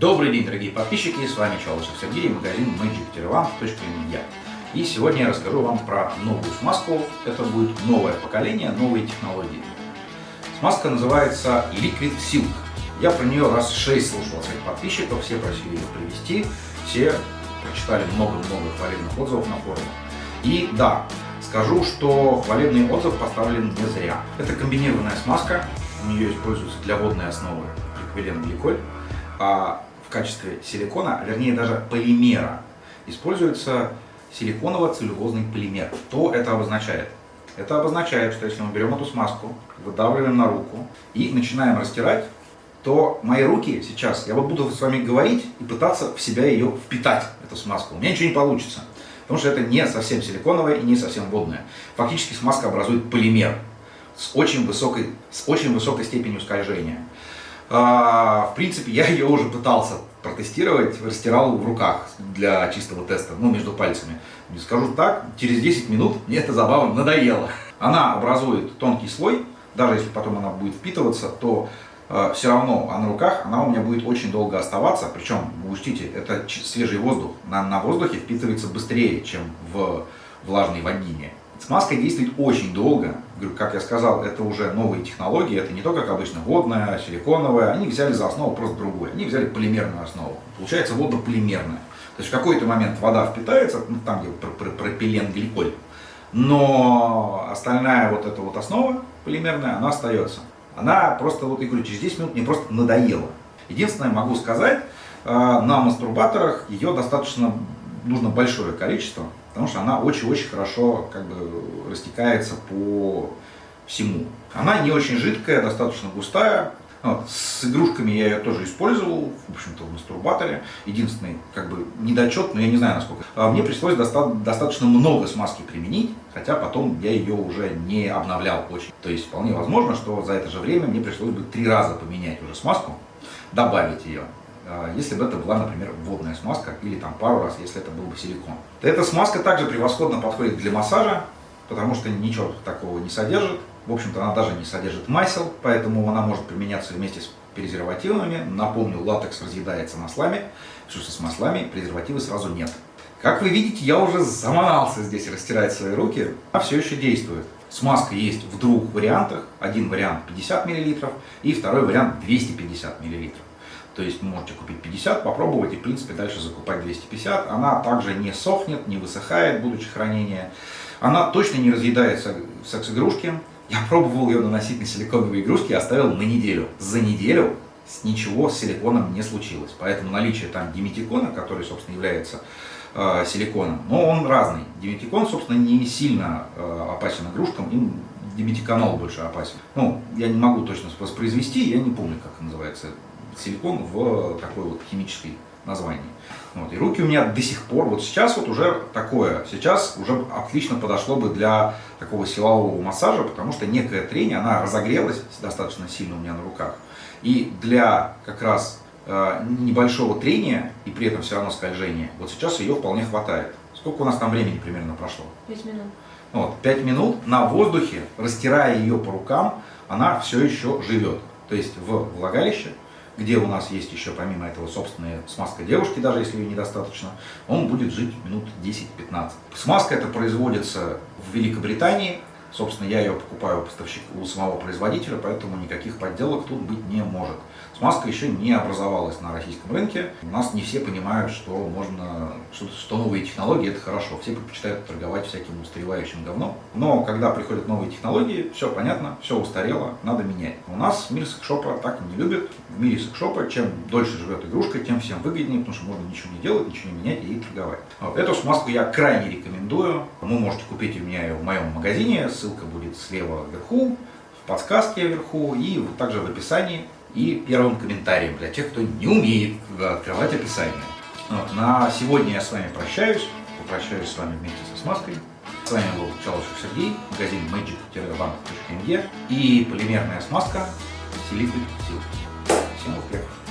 Добрый день, дорогие подписчики, с вами Чалышев Сергей, магазин magic-one.media. И сегодня я расскажу вам про новую смазку. Это будет новое поколение, новые технологии. Смазка называется Liquid Silk. Я про нее раз 6 слушал от своих подписчиков, все просили ее привезти, все прочитали много-много хвалебных отзывов на форумах. И да, скажу, что хвалебный отзыв поставлен не зря. Это комбинированная смазка, у нее используется для водной основы пропиленгликоль, а в качестве силикона, вернее даже полимера, используется силиконово-целлюлозный полимер. Что это обозначает? Это обозначает, что если мы берем эту смазку, выдавливаем на руку и начинаем растирать, то мои руки сейчас, я вот буду с вами говорить и пытаться в себя ее впитать, эту смазку. У меня ничего не получится, потому что это не совсем силиконовая и не совсем водная. Фактически смазка образует полимер с очень высокой степенью скольжения. В принципе, я ее уже пытался протестировать, растирал в руках для чистого теста, между пальцами. Не скажу так, через 10 минут мне эта забава надоела. Она образует тонкий слой, даже если потом она будет впитываться, то все равно на руках она у меня будет очень долго оставаться. Причем, вы учтите, это свежий воздух. На воздухе впитывается быстрее, чем в влажной вагине. Смазка действует очень долго. Как я сказал, это уже новые технологии. Это не то, как обычно, водная, силиконовая. Они взяли за основу просто другую. Они взяли полимерную основу. Получается водополимерная. То есть в какой-то момент вода впитается, там где пропиленгликоль. Но остальная вот эта вот основа полимерная, она остается. Она просто, вот я говорю, через 10 минут мне просто надоела. Единственное, могу сказать, на мастурбаторах ее достаточно нужно большое количество, потому что она очень-очень хорошо растекается по всему. Она не очень жидкая, достаточно густая. С игрушками я ее тоже использовал, в общем-то, в мастурбаторе. Единственный, недочет, но я не знаю насколько. Мне пришлось достаточно много смазки применить, хотя потом я ее уже не обновлял очень. То есть вполне возможно, что за это же время мне пришлось бы 3 раза поменять уже смазку, добавить ее. Если бы это была, например, водная смазка, или пару раз, если это был бы силикон. Эта смазка также превосходно подходит для массажа, потому что ничего такого не содержит. В общем-то, она даже не содержит масел, поэтому она может применяться вместе с презервативами. Напомню, латекс разъедается маслами, потому что с маслами презервативы сразу нет. Как вы видите, я уже заманался здесь растирать свои руки, а все еще действует. Смазка есть в 2 вариантах. Один вариант 50 мл и второй вариант 250 мл. То есть вы можете купить 50, попробовать и, в принципе, дальше закупать 250. Она также не сохнет, не высыхает, будучи хранения. Она точно не разъедается в секс-игрушке. Я пробовал ее наносить на силиконовые игрушки и оставил на неделю. За неделю ничего с силиконом не случилось. Поэтому наличие там диметикона, который, собственно, является силиконом, но он разный. Диметикон, собственно, не сильно опасен игрушкам, им диметиканол больше опасен. Я не могу точно воспроизвести, я не помню, как называется силикон в такой вот химической названии. И руки у меня до сих пор, сейчас уже такое, сейчас уже отлично подошло бы для такого силового массажа, потому что некое трение, она разогрелась достаточно сильно у меня на руках. И для как раз небольшого трения и при этом все равно скольжения, сейчас ее вполне хватает. Сколько у нас там времени примерно прошло? 5 минут. 5 минут на воздухе, растирая ее по рукам, она все еще живет. То есть в влагалище, где у нас есть еще помимо этого собственная смазка девушки, даже если ее недостаточно, он будет жить минут 10-15. Смазка эта производится в Великобритании. Собственно, я ее покупаю у самого производителя, поэтому никаких подделок тут быть не может. Смазка еще не образовалась на российском рынке. У нас не все понимают, что новые технологии это хорошо. Все предпочитают торговать всяким устаревающим говном. Но когда приходят новые технологии, все понятно, все устарело, надо менять. У нас мир секс-шопа так не любит. В мире секс-шопа чем дольше живет игрушка, тем всем выгоднее, потому что можно ничего не делать, ничего не менять и ей торговать. Эту смазку я крайне рекомендую. Вы можете купить у меня ее в моем магазине. Ссылка будет слева вверху, в подсказке вверху и также в описании. И первым комментарием для тех, кто не умеет открывать описание. На сегодня я с вами прощаюсь. Попрощаюсь с вами вместе со смазкой. С вами был Чалышев Сергей, магазин magic-one.media и полимерная смазка Liquid Silk. Всем успехов!